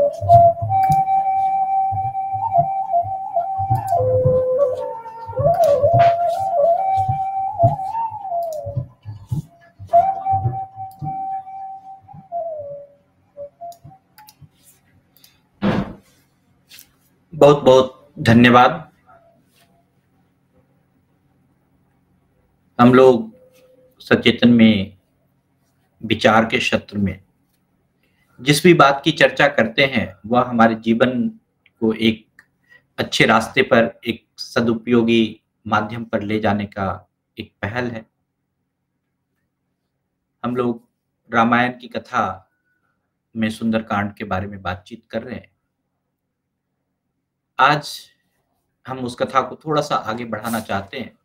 बहुत बहुत धन्यवाद। हम लोग सचेतन में विचार के क्षेत्र में जिस भी बात की चर्चा करते हैं वह हमारे जीवन को एक अच्छे रास्ते पर, एक सदुपयोगी माध्यम पर ले जाने का एक पहल है। हम लोग रामायण की कथा में सुंदरकांड के बारे में बातचीत कर रहे हैं। आज हम उस कथा को थोड़ा-सा आगे बढ़ाना चाहते हैं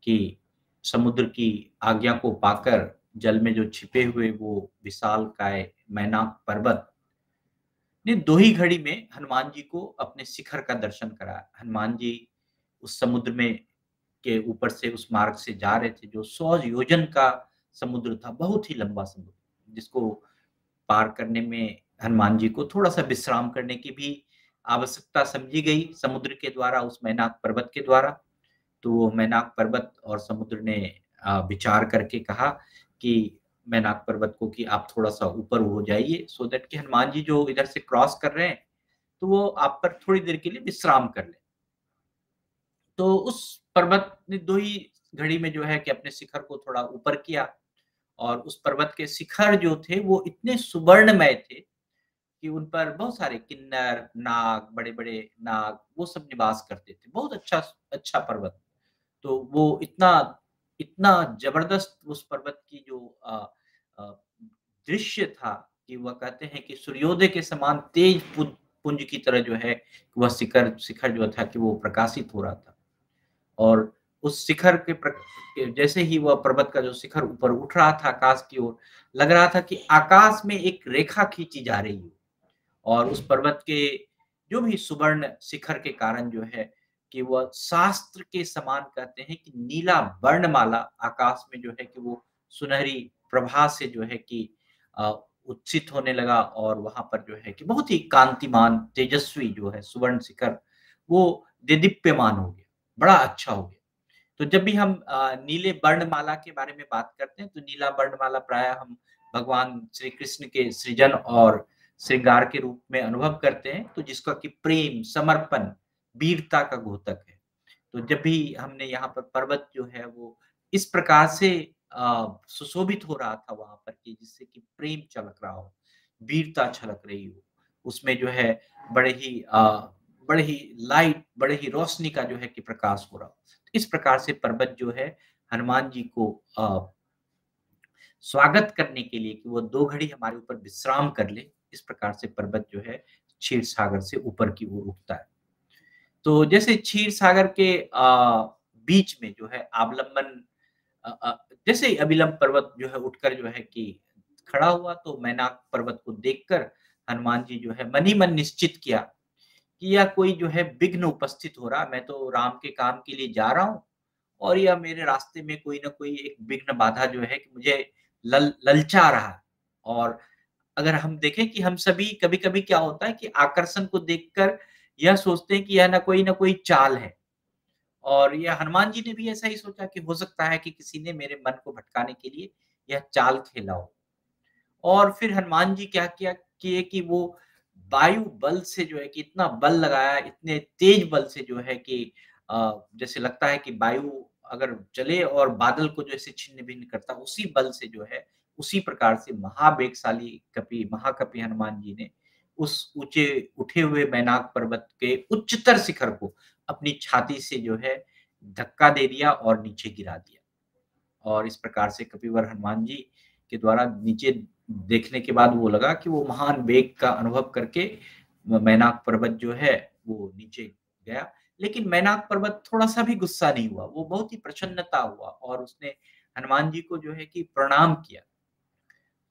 कि समुद्र की आज्ञा को पाकर जल में जो छिपे हुए वो विशालकाय मैनाक पर्वत ने दो ही घड़ी में हनुमान जी को अपने शिखर का दर्शन कराया। हनुमान जी उस समुद्र में के ऊपर से उस मार्ग से जा रहे थे जो 100 योजन का समुद्र था, बहुत ही लंबा समुद्र, जिसको पार करने में हनुमान जी को थोड़ा-सा विश्राम करने की भी आवश्यकता समझी गई समुद्र के द्वारा, उस मैनाक पर्वत के द्वारा। तो वो मैनाक पर्वत और समुद्र ने विचार करके कहा कि मैनाक पर्वत को कि आप थोड़ा-सा ऊपर हो जाइए सो दैट कि हनुमान जी जो इधर से क्रॉस कर रहे हैं, तो वो आप पर थोड़ी देर के लिए विश्राम कर लें। तो उस पर्वत ने 2 ही घड़ी में जो है कि अपने शिखर को थोड़ा ऊपर किया और उस पर्वत के शिखर जो थे वो इतने सुवर्णमय थे कि उन पर बहुत सारे किन्नर, नाग, बड़े-बड़े नाग वो सब निवास करते थे। बहुत अच्छा अच्छा पर्वत। तो वो इतना इतना ज़बरदस्त उस पर्वत की जो अ, दृश्य था कि वह कहते हैं कि सूर्योदय के समान तेज पुंज की तरह जो है वह शिखर शिखर जो था कि वो प्रकाशित हो रहा था। और उस शिखर के जैसे ही वह पर्वत का जो शिखर ऊपर उठ रहा था आकाश की ओर, लग रहा था कि आकाश में एक रेखा खींची जा रही है। और उस पर्वत के जो भी सुवर्ण शिखर के कारण जो है कि वह शास्त्र के समान कहते हैं कि नीला वर्णमाला आकाश में जो है कि वो सुनहरी प्रभा से जो है कि उत्सित होने लगा और वहां पर जो है कि बहुत ही कांतिमान तेजस्वी जो है सुवर्ण शिखर वो देदीप्यमान हो गया, बड़ा अच्छा हो गया। तो जब भी हम नीले वर्णमाला के बारे में बात करते हैं तो नीला वर्णमाला प्रायः हम भगवान श्री कृष्ण के सृजन और श्रृंगार के रूप में अनुभव करते हैं, तो जिसका कि प्रेम, समर्पण, वीरता का द्योतक है। तो जब भी हमने यहाँ पर पर्वत जो है वो इस प्रकार से सुशोभित हो रहा था वहाँ पर कि जिससे कि प्रेम झलक रहा हो, वीरता झलक रही हो। उसमें जो है बड़े ही लाइट, बड़े ही रोशनी का जो है कि प्रकाश हो रहा हो। इस प्रकार से पर्वत जो है हनुमान जी को स्वागत करने के लिए कि वो 2 घड़ी हमारे ऊपर विश्राम कर ले, इस प्रकार से पर्वत जो है क्षीर सागर से ऊपर की ओर उठता है। तो जैसे क्षीर सागर के बीच में जो है अवलंबन जैसे ही अभिलंब पर्वत जो है उठकर जो है कि खड़ा हुआ तो मैनाक पर्वत को देखकर हनुमान जी जो है मन ही मन निश्चित किया कि यह कोई जो है विघ्न उपस्थित हो रहा, मैं तो राम के काम के लिए जा रहा हूँ और यह मेरे रास्ते में कोई न कोई एक विघ्न बाधा जो है कि मुझे ललचा रहा है। और अगर हम देखें कि हम सभी कभी-कभी क्या होता है कि आकर्षण को देखकर यह सोचते हैं कि यह न कोई चाल है। और ये हनुमान जी ने भी ऐसा ही सोचा कि हो सकता है कि किसी ने मेरे मन को भटकाने के लिए यह चाल खेला हो। और फिर हनुमान जी क्या किए कि वो वायु बल से जो है कि इतना बल लगाया, इतने तेज बल से जो है कि जैसे लगता है कि वायु अगर चले और बादल को जैसे छिन्न-भिन्न करता, उसी बल से जो है, उसी प्रकार से महावेगशाली महाकपि हनुमान जी ने उस ऊँचे उठे हुए मैनाक पर्वत के उच्चतर शिखर को अपनी छाती से जो है धक्का दे दिया और नीचे गिरा दिया। और इस प्रकार से कपिवर हनुमान जी के द्वारा नीचे देखने के बाद वो लगा कि वो महान वेग का अनुभव करके मैनाक पर्वत जो है वो नीचे गया। लेकिन मैनाक पर्वत थोड़ा-सा भी गुस्सा नहीं हुआ, वो बहुत ही प्रसन्नता हुआ और उसने हनुमान जी को जो है कि प्रणाम किया।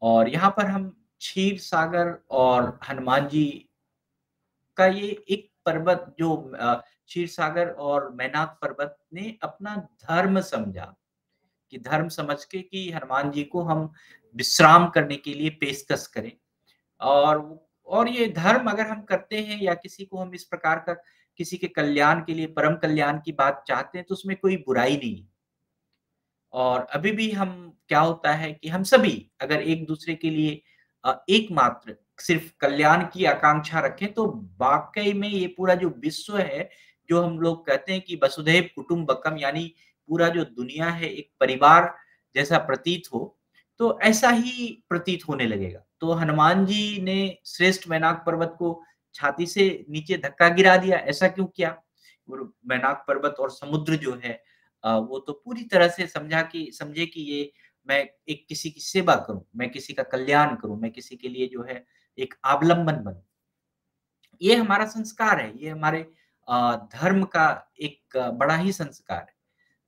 और यहाँ पर हम क्षीर सागर और हनुमान जी का ये एक पर्वत जो क्षीर सागर और मैनाक पर्वत ने अपना धर्म समझा। कि धर्म समझ के कि हनुमान जी को हम विश्राम करने के लिए पेशकश करें। और और ये धर्म अगर हम करते हैं या किसी को हम इस प्रकार का किसी के कल्याण के लिए, परम कल्याण की बात चाहते हैं, तो उसमें कोई बुराई नहीं है। और अभी भी हम क्या होता है कि हम सभी अगर एक-दूसरे के लिए एकमात्र सिर्फ़ कल्याण की आकांक्षा रखें, तो वाक़ई में ये पूरा जो विश्व है, जो हम लोग कहते हैं कि वसुधैव कुटुम्बकम यानी पूरा जो दुनिया है, एक परिवार जैसा प्रतीत हो, तो ऐसा ही प्रतीत होने लगेगा। तो हनुमान जी ने श्रेष्ठ वैनाक पर्वत को छाती से नीचे धक्का गिरा दिया, ऐसा क्यों किया? और वैनाक पर्वत और समुद्र जो है वो तो पूरी तरह से समझे कि ये मैं एक किसी की सेवा करूँ, मैं किसी का कल्याण करूँ, मैं किसी के लिए जो है एक अवलंबन बनूँ। ये हमारा संस्कार है, ये हमारे धर्म का एक बड़ा ही संस्कार है।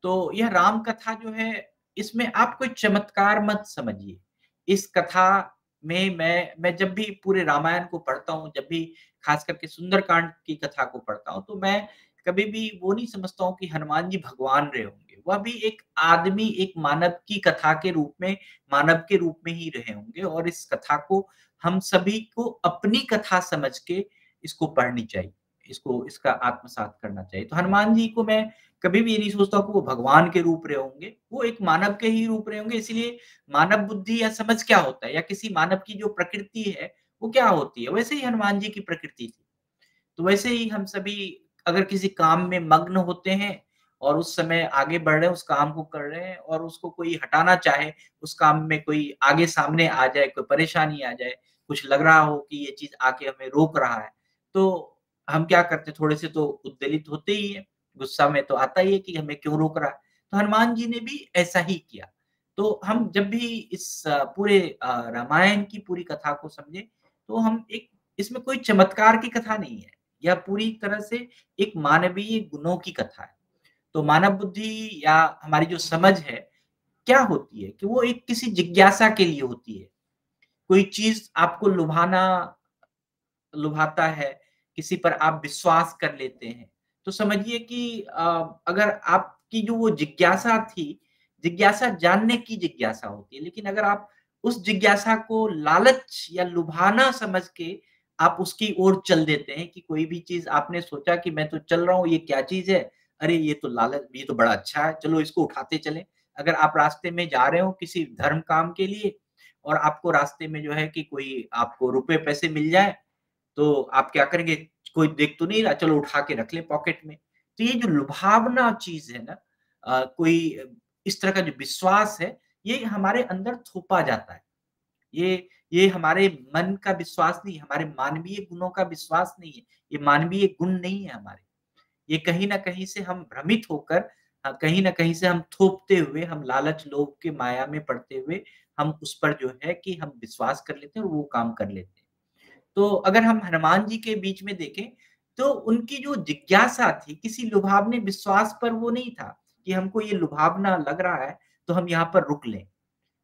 तो यह राम कथा जो है, इसमें आप कोई चमत्कार मत समझिए। इस कथा में मैं जब भी पूरे रामायण को पढ़ता हूँ, जब भी खास करके सुंदरकांड की कथा को पढ़ता हूँ, तो मैं कभी भी वो नहीं समझता हूँ कि हनुमान जी भगवान रहे होंगे। वह भी एक आदमी, एक मानव की कथा के रूप में, मानव के रूप में ही रहे होंगे और इस कथा को हम सभी को अपनी कथा समझ के इसको पढ़नी चाहिए। इसको इसका आत्मसात करना चाहिए। तो हनुमान जी को मैं कभी भी ये नहीं सोचता कि वो भगवान के रूप रहे होंगे, वो एक मानव के ही रूप रहे होंगे, इसलिए मानव बुद्धि या समझ क्या होता है या किसी मानव की जो प्रकृति है, वो क्या होती है, वैसे ही हनुमान जी की प्रकृति थी। तो वैसे ही हम सभी अगर किसी काम में मग्न होते हैं और उस समय आगे बढ़ रहे हैं, उस काम को कर रहे हैं और उसको कोई हटाना चाहे, उस काम में कोई आगे सामने आ जाए, कोई परेशानी आ जाए, कुछ लग रहा हो कि ये चीज़ आके हमें रोक रहा है, तो हम क्या करते हैं, थोड़े से तो उद्वेलित होते ही हैं, गुस्सा में तो आता ही है कि हमें क्यों रोक रहा है। तो हनुमान जी ने भी ऐसा ही किया। तो हम जब भी इस पूरे रामायण की पूरी कथा को समझें, तो हम एक इसमें कोई चमत्कार की कथा नहीं है। यह पूरी तरह से एक मानवीय गुणों की कथा है। तो मानव बुद्धि या हमारी जो समझ है, क्या होती है कि वो एक किसी जिज्ञासा के लिए होती है। कोई चीज़ आपको लुभाता है, किसी पर आप विश्वास कर लेते हैं, तो समझिए कि अगर आपकी जो वो जिज्ञासा थी, जिज्ञासा जानने की जिज्ञासा होती है, लेकिन अगर आप उस जिज्ञासा को लालच या लुभाना समझ के आप उसकी ओर चल देते हैं कि कोई भी चीज़ आपने सोचा कि मैं तो चल रहा हूँ, ये क्या चीज़ है? अरे! ये तो बड़ा अच्छा है, चलो इसको उठाते चलें। अगर आप रास्ते में जा रहे हो किसी धर्म काम के लिए और आपको रास्ते में जो है कि कोई आपको रुपए-पैसे मिल जाए, तो आप क्या करेंगे? कोई देख तो नहीं रहा, चलो उठा के रख लें पॉकेट में। तो ये जो लुभावना चीज़ है ना कोई इस तरह का जो विश्वास है, ये हमारे अंदर थोपा जाता है। ये हमारे मन का विश्वास नहीं है, हमारे मानवीय गुणों का विश्वास नहीं है, ये मानवीय गुण नहीं है हमारे। ये कहीं न कहीं से हम भ्रमित होकर कहीं न कहीं से हम थोपते हुए, हम लालच, लोभ के माया में पड़ते हुए, हम उस पर जो है कि हम विश्वास कर लेते हैं और वो काम कर लेते हैं। तो अगर हम हनुमान जी के बीच में देखें, तो उनकी जो जिज्ञासा थी, किसी लुभावने विश्वास पर वो नहीं था, कि हमको ये लुभावना लग रहा है, तो हम यहाँ पर रुक लें।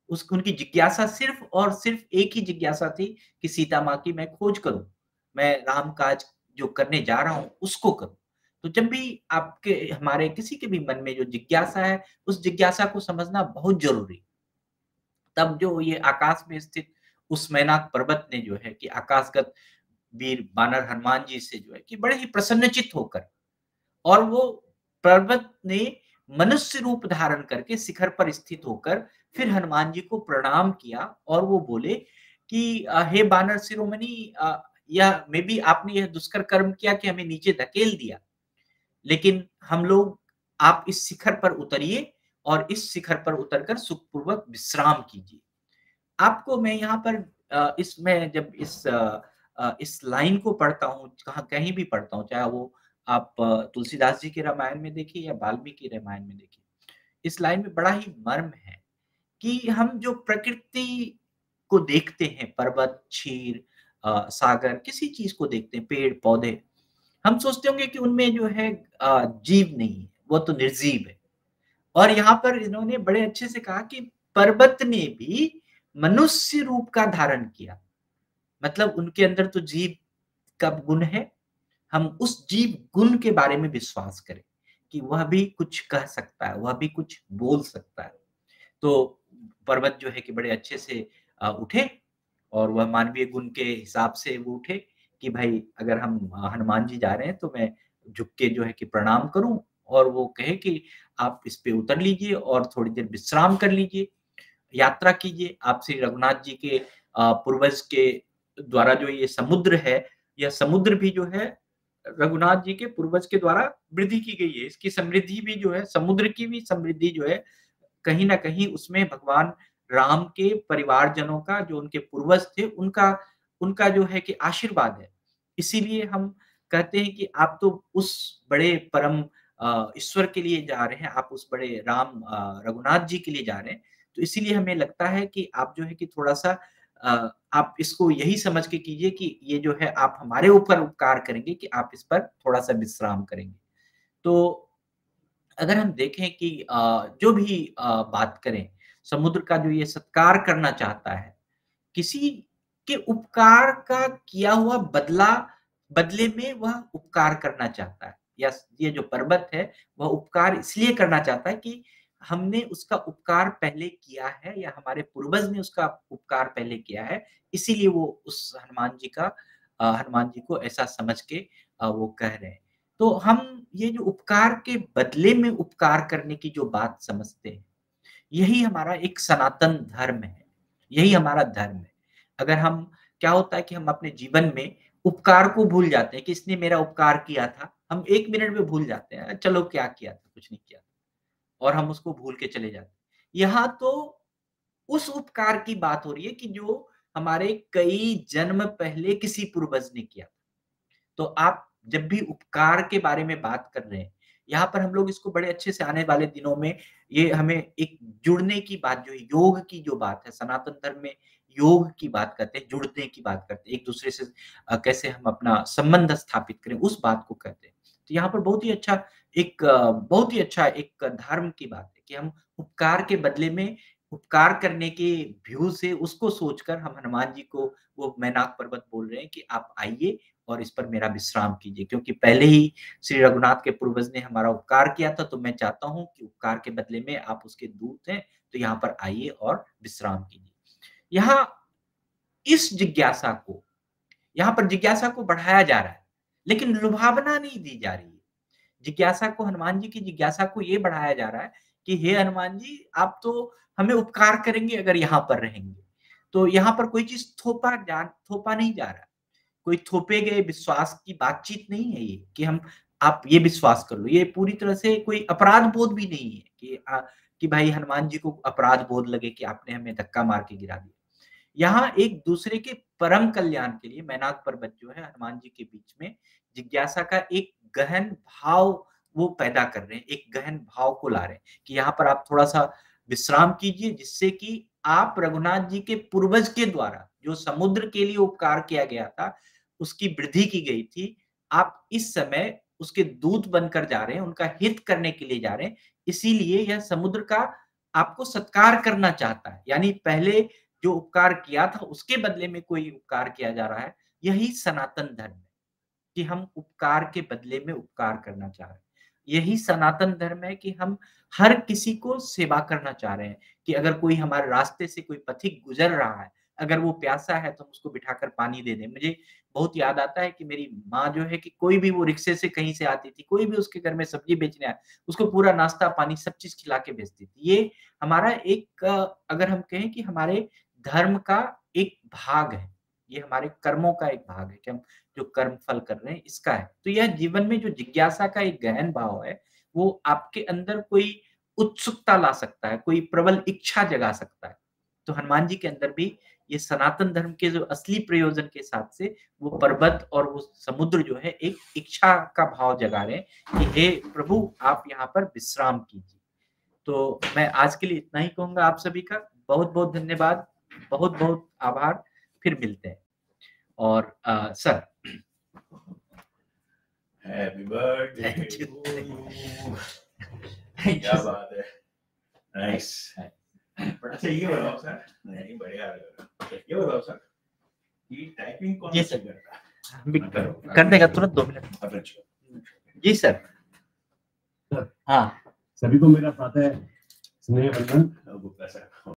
उनकी जिज्ञासा सिर्फ़ और सिर्फ़ एक ही जिज्ञासा थी कि सीता माँ की मैं खोज करूँ। मैं राम काज जो करने जा रहा हूँ, उसको करूँ। तो जब भी आपके हमारे किसी के भी मन में जो जिज्ञासा है, उस जिज्ञासा को समझना बहुत ज़रूरी है। तब जो ये आकाश में स्थित उस मैनाक पर्वत ने जो है कि आकाशगत वीर बानर हनुमान जी से जो है कि बड़े ही प्रसन्नचित्त होकर और वो पर्वत ने मनुष्य रूप धारण करके शिखर पर स्थित होकर फिर हनुमान जी को प्रणाम किया और वो बोले कि हे बानर शिरोमणि यह मे बी आपने यह दुष्कर कर्म किया कि हमें नीचे धकेल दिया। लेकिन हम लोग आप इस शिखर पर उतरिए और इस शिखर पर उतरकर सुखपूर्वक विश्राम कीजिए। आपको मैं यहाँ पर इसमें जब इस लाइन को पढ़ता हूँ, कहाँ कहीं भी पढ़ता हूँ, चाहे वो आप तुलसीदास जी के रामायण में देखिए या वाल्मीकि रामायण में देखिए। इस लाइन में बड़ा ही मर्म है कि हम जो प्रकृति को देखते हैं, पर्वत, क्षीर सागर, किसी चीज़ को देखते हैं, पेड़-पौधे, हम सोचते होंगे कि उनमें जो है जीव नहीं है, वो तो निर्जीव है। और यहाँ पर इन्होंने बड़े अच्छे से कहा कि पर्वत ने भी मनुष्य रूप का धारण किया। मतलब उनके अंदर तो जीव का गुण है, हम उस जीव गुण के बारे में विश्वास करें, कि वह भी कुछ कह सकता है, वह भी कुछ बोल सकता है। तो पर्वत जो है कि बड़े अच्छे से उठे और वह मानवीय गुण के हिसाब से वो उठे कि भाई अगर हम हनुमान जी जा रहे हैं तो मैं झुक के जो है कि प्रणाम करूँ, और वो कहे कि आप इस पे उतर लीजिए और थोड़ी देर विश्राम कर लीजिए, यात्रा कीजिए। आप श्री रघुनाथ जी के पूर्वज के द्वारा जो ये समुद्र है, यह समुद्र भी जो है रघुनाथ जी के पूर्वज के द्वारा वृद्धि की गई है। इसकी समृद्धि भी जो है, समुद्र की भी समृद्धि जो है, कहीं न कहीं उसमें भगवान राम के परिवारजनों का, जो उनके पूर्वज थे, उनका उनका जो है कि आशीर्वाद है। इसीलिए हम कहते हैं कि आप तो उस बड़े परम ईश्वर के लिए जा रहे हैं, आप उस बड़े राम रघुनाथ जी के लिए जा रहे हैं। तो इसीलिए हमें लगता है कि आप जो है कि थोड़ा-सा आप इसको यही समझ के कीजिए कि ये जो है आप हमारे ऊपर उपकार करेंगे कि आप इस पर थोड़ा-सा विश्राम करेंगे। तो अगर हम देखें कि जो भी बात करें, समुद्र का जो ये सत्कार करना चाहता है, किसी के उपकार का किया हुआ बदले में वह उपकार करना चाहता है, या ये जो पर्वत है, वह उपकार इसलिए करना चाहता है कि हमने उसका उपकार पहले किया है, या हमारे पूर्वज ने उसका उपकार पहले किया है, इसीलिए वो उस हनुमान जी को ऐसा समझ के वो कह रहे हैं। तो हम ये जो उपकार के बदले में उपकार करने की जो बात समझते हैं, यही हमारा एक सनातन धर्म है, यही हमारा धर्म है। अगर हम क्या होता है कि हम अपने जीवन में उपकार को भूल जाते हैं कि इसने मेरा उपकार किया था, हम 1 मिनट में भूल जाते हैं, चलो क्या किया था, कुछ नहीं किया था, और हम उसको भूल के चले जाते हैं। यहाँ तो उस उपकार की बात हो रही है कि जो हमारे कई जन्म पहले किसी पूर्वज ने किया। तो आप जब भी उपकार के बारे में बात कर रहे हैं, यहाँ पर हम लोग इसको बड़े अच्छे से आने वाले दिनों में ये हमें एक जुड़ने की बात, जो है योग की जो बात है, सनातन धर्म में योग की बात करते हैं, जुड़ने की बात करते हैं, एक-दूसरे से कैसे हम अपना संबंध स्थापित करें, उस बात को कहते हैं। तो यहाँ पर बहुत ही अच्छा एक धर्म की बात है कि हम उपकार के बदले में उपकार करने के व्यू से उसको सोचकर हम हनुमान जी को वो मैनाक पर्वत बोल रहे हैं कि आप आइए और इस पर मेरा विश्राम कीजिए, क्योंकि पहले ही श्री रघुनाथ के पूर्वज ने हमारा उपकार किया था, तो मैं चाहता हूँ कि उपकार के बदले में आप उसके दूत हैं, तो यहाँ पर आइए और विश्राम कीजिए। यहाँ इस जिज्ञासा को यहाँ पर जिज्ञासा को बढ़ाया जा रहा है, लेकिन लुभावना नहीं दी जा रही है। जिज्ञासा को, हनुमान जी की जिज्ञासा को ये बढ़ाया जा रहा है कि हे हनुमान जी, आप तो हमें उपकार करेंगे अगर यहाँ पर रहेंगे। तो यहाँ पर कोई चीज़ थोपा नहीं जा रहा। कोई थोपे गए विश्वास की बातचीत नहीं है ये कि हम आप ये विश्वास कर लो। ये पूरी तरह से कोई अपराध बोध भी नहीं है कि भाई हनुमान जी को अपराध बोध लगे कि आपने हमें धक्का मार के गिरा दिया। यहाँ एक दूसरे के परम कल्याण के लिए मैनाक पर्वत जो है हनुमान जी के बीच में जिज्ञासा का एक गहन भाव वो पैदा कर रहे हैं, एक गहन भाव को ला रहे हैं कि यहाँ पर आप थोड़ा-सा विश्राम कीजिए, जिससे कि आप रघुनाथ जी के पूर्वज के द्वारा जो समुद्र के लिए उपकार किया गया था, उसकी वृद्धि की गई थी। आप इस समय उसके दूत बनकर जा रहे हैं, उनका हित करने के लिए जा रहे हैं। इसीलिए यह समुद्र का आपको सत्कार करना चाहता है। यानी पहले जो उपकार किया था उसके बदले में कोई उपकार किया जा रहा है। यही सनातन धर्म है कि हम उपकार के बदले में उपकार करना चाह रहे हैं। यही सनातन धर्म है कि हम हर किसी को सेवा करना चाह रहे हैं कि अगर कोई हमारे रास्ते से कोई पथिक गुज़र रहा है, अगर वो प्यासा है तो हम उसको बिठाकर पानी दे दें। मुझे बहुत याद आता है कि मेरी माँ जो है कि कोई भी वो रिक्शे से कहीं से आती थी, कोई भी उसके घर में सब्ज़ी बेचने आया, उसको पूरा नाश्ता पानी सब चीज़ खिला के भेजती थी। ये हमारा एक अगर हम कहें कि हमारे धर्म का एक भाग है। ये हमारे कर्मों का एक भाग है कि हम जो कर्म फल कर रहे हैं इसका है। तो यह जीवन में जो जिज्ञासा का एक गहन भाव है, वो आपके अंदर कोई उत्सुकता ला सकता है, कोई प्रबल इच्छा जगा सकता है। तो हनुमान जी के अंदर भी ये सनातन धर्म के जो असली प्रयोजन के साथ से वो पर्वत और वो समुद्र जो है एक इच्छा का भाव जगा रहे हैं कि हे प्रभु, आप यहाँ पर विश्राम कीजिए। तो मैं आज के लिए इतना ही कहूँगा आप सभी का। बहुत-बहुत धन्यवाद, बहुत-बहुत आभार, फिर मिलते हैं। और sir happy birthday thank you. क्या बात है, नाइस। अच्छा ये बताओ सर, नहीं बढ़िया ये बताओ सर, ये टाइपिंग कौन जी सा सर, करता है? कर देगा तुरंत 2 मिनट। जी सर। हाँ, सभी को मेरा प्रातः स्नेह वंदन। गुप्ता सर